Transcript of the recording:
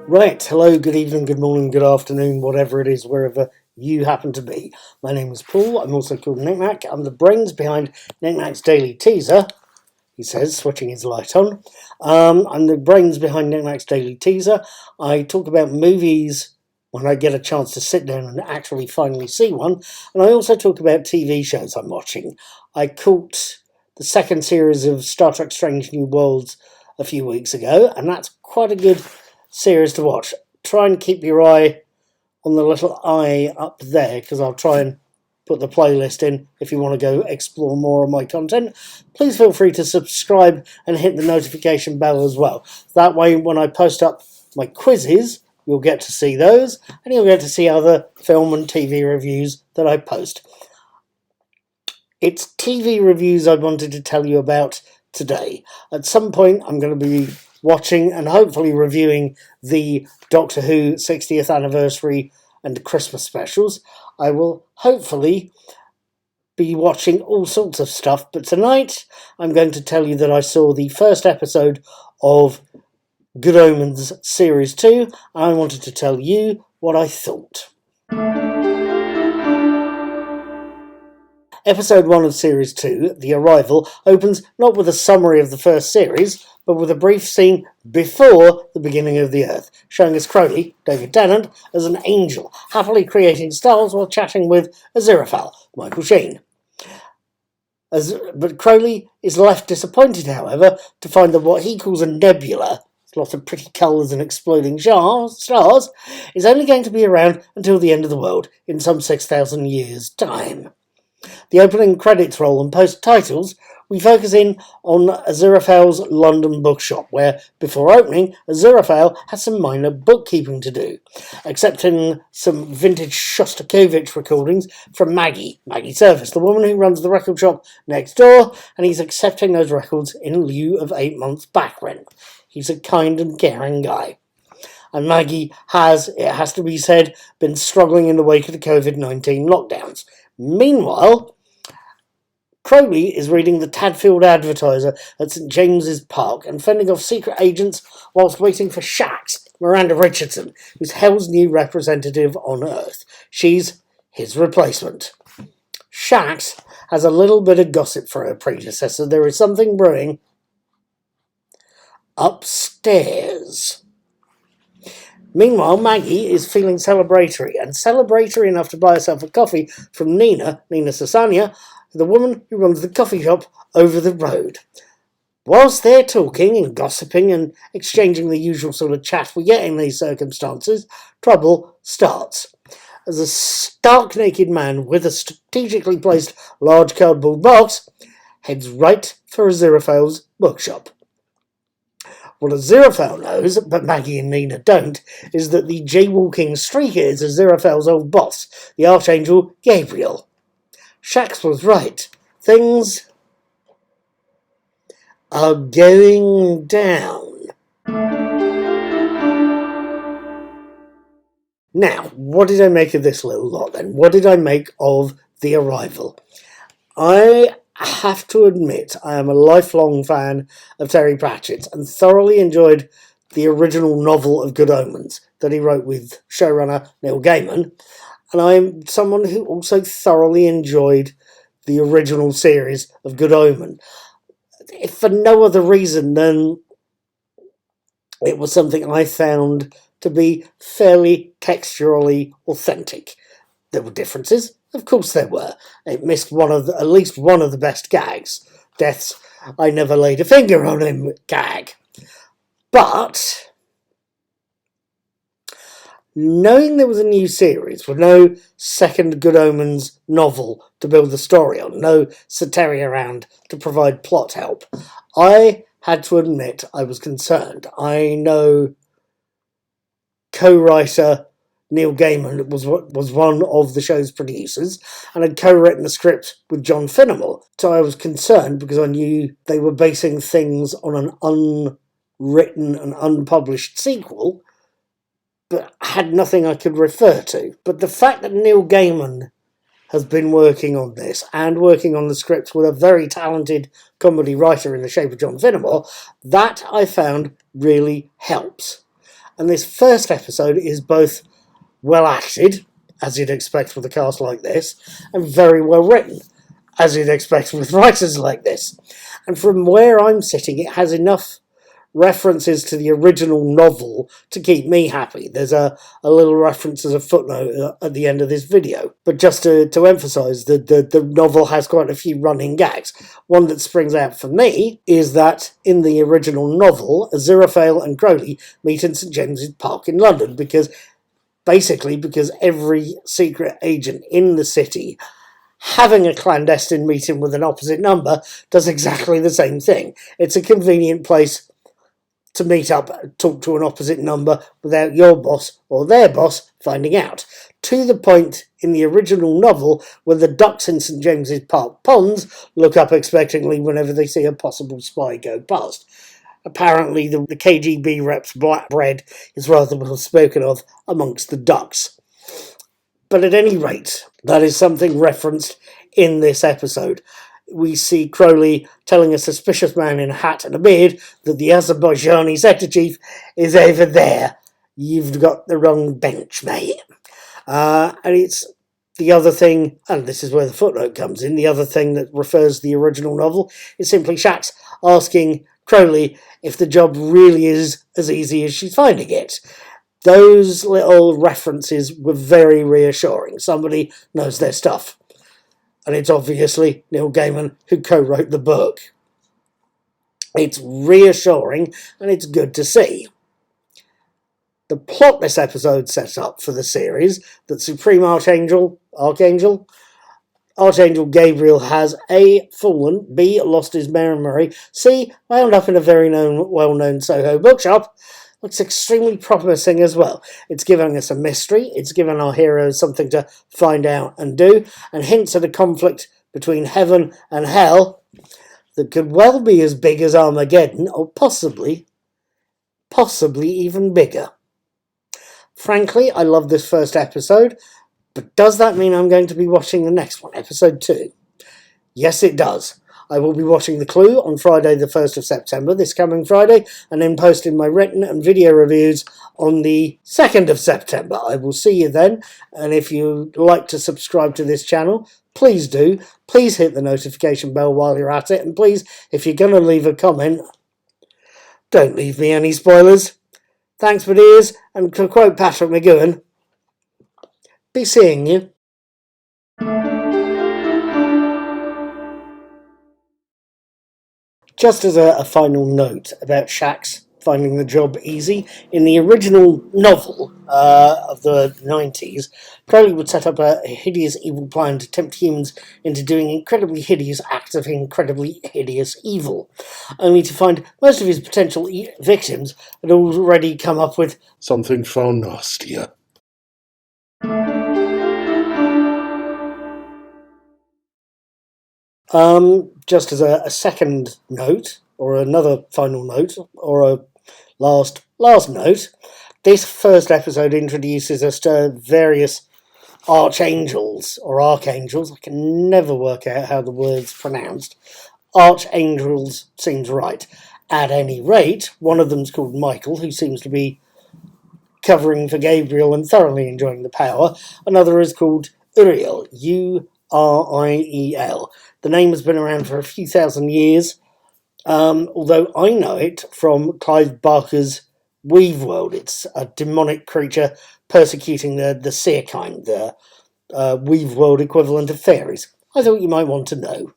Right, hello, good evening, good morning, good afternoon, whatever it is, wherever you happen to be. My name is Paul, I'm also called Knickknack. I'm the brains behind Knickknack's Daily Teaser, he says, switching his light on. I'm the brains behind Knickknack's Daily Teaser. I talk about movies when I get a chance to sit down and actually finally see one, and I also talk about TV shows I'm watching. I caught the second series of Star Trek Strange New Worlds a few weeks ago, and that's quite a good series to watch. Try and keep your eye on the little eye up there, because I'll try and put the playlist in if you want to go explore more of my content. Please feel free to subscribe and hit the notification bell as well. That way when I post up my quizzes, you'll get to see those, and you'll get to see other film and TV reviews that I post. It's TV reviews I wanted to tell you about today. At some point I'm going to be watching and hopefully reviewing the Doctor Who 60th anniversary and Christmas specials. I will hopefully be watching all sorts of stuff, but tonight I'm going to tell you that I saw the first episode of Good Omens Series 2, and I wanted to tell you what I thought. Episode 1 of Series 2, The Arrival, opens not with a summary of the first series, but with a brief scene before the beginning of the Earth, showing us Crowley, David Tennant, as an angel, happily creating stars while chatting with Aziraphale, Michael Sheen. But Crowley is left disappointed, however, to find that what he calls a nebula, lots of pretty colours and exploding stars, is only going to be around until the end of the world, in some 6,000 years' time. The opening credits roll and post-titles, we focus in on Aziraphale's London bookshop, where, before opening, Aziraphale has some minor bookkeeping to do, accepting some vintage Shostakovich recordings from Maggie Service, the woman who runs the record shop next door, and he's accepting those records in lieu of 8 months' back rent. He's a kind and caring guy. And Maggie has, it has to be said, been struggling in the wake of the COVID-19 lockdowns. Meanwhile, Crowley is reading the Tadfield Advertiser at St James's Park and fending off secret agents whilst waiting for Shax, Miranda Richardson, who's Hell's new representative on Earth. She's his replacement. Shax has a little bit of gossip for her predecessor. There is something brewing upstairs. Meanwhile, Maggie is feeling celebratory enough to buy herself a coffee from Nina Sasania, the woman who runs the coffee shop over the road. Whilst they're talking and gossiping and exchanging the usual sort of chat we get in these circumstances, trouble starts. As a stark naked man with a strategically placed large cardboard box heads right for Aziraphale's bookshop. What Aziraphale knows, but Maggie and Nina don't, is that the jaywalking streaker is Aziraphale's old boss, the Archangel Gabriel. Shax was right. Things are going down. Now, what did I make of this little lot then? What did I make of The Arrival? I have to admit I am a lifelong fan of Terry Pratchett's and thoroughly enjoyed the original novel of Good Omens that he wrote with showrunner Neil Gaiman, and I'm someone who also thoroughly enjoyed the original series of Good Omen, if for no other reason than it was something I found to be fairly texturally authentic. There were differences. Of course there were. It missed at least one of the best gags. Death's I never laid a finger on him gag. But knowing there was a new series with no second Good Omens novel to build the story on, no Soteria around to provide plot help, I had to admit I was concerned. I know co-writer Neil Gaiman was one of the show's producers and had co-written the script with John Finnemore. So I was concerned because I knew they were basing things on an unwritten and unpublished sequel, but had nothing I could refer to. But the fact that Neil Gaiman has been working on this and working on the script with a very talented comedy writer in the shape of John Finnemore, that I found really helps. And this first episode is both well acted, as you'd expect with a cast like this, and very well written, as you'd expect with writers like this. And from where I'm sitting, it has enough references to the original novel to keep me happy. There's a little reference as a footnote at the end of this video. But just to emphasise, the novel has quite a few running gags. One that springs out for me is that in the original novel, Aziraphale and Crowley meet in St James's Park in London because every secret agent in the city having a clandestine meeting with an opposite number does exactly the same thing. It's a convenient place to meet up and talk to an opposite number without your boss or their boss finding out. To the point in the original novel where the ducks in St James's Park ponds look up expectantly whenever they see a possible spy go past. Apparently the KGB rep's black bread is rather well spoken of amongst the ducks. But at any rate, that is something referenced in this episode. We see Crowley telling a suspicious man in a hat and a beard that the Azerbaijani sector chief is over there. You've got the wrong bench, mate. And it's the other thing, and this is where the footnote comes in, the other thing that refers to the original novel is simply Shax asking Crowley if the job really is as easy as she's finding it. Those little references were very reassuring. Somebody knows their stuff. And it's obviously Neil Gaiman who co-wrote the book. It's reassuring and it's good to see. The plot this episode sets up for the series, that Supreme Archangel Gabriel has A. fallen, B. lost his memory, C. wound up in a very well-known Soho bookshop, looks extremely promising as well. It's giving us a mystery, it's giving our heroes something to find out and do, and hints at a conflict between heaven and hell that could well be as big as Armageddon, or possibly even bigger. Frankly, I love this first episode, but does that mean I'm going to be watching the next one, episode 2? Yes, it does. I will be watching The Clue on Friday the 1st of September, this coming Friday, and then posting my written and video reviews on the 2nd of September. I will see you then, and if you'd like to subscribe to this channel, please do. Please hit the notification bell while you're at it, and please, if you're going to leave a comment, don't leave me any spoilers. Thanks for dears, and to quote Patrick McGowan, be seeing you. Just as a final note about Shax finding the job easy, in the original novel of the 90s, Crowley would set up a hideous evil plan to tempt humans into doing incredibly hideous acts of incredibly hideous evil, only to find most of his potential victims had already come up with something far nastier. Just as a second note, or another final note, or a last note, this first episode introduces us to various archangels, or archangels. I can never work out how the word's pronounced. Archangels seems right. At any rate, one of them's called Michael, who seems to be covering for Gabriel and thoroughly enjoying the power. Another is called Uriel, Uriel. The name has been around for a few thousand years, although I know it from Clive Barker's Weave World. It's a demonic creature persecuting the seer kind, the Weave World equivalent of fairies. I thought you might want to know.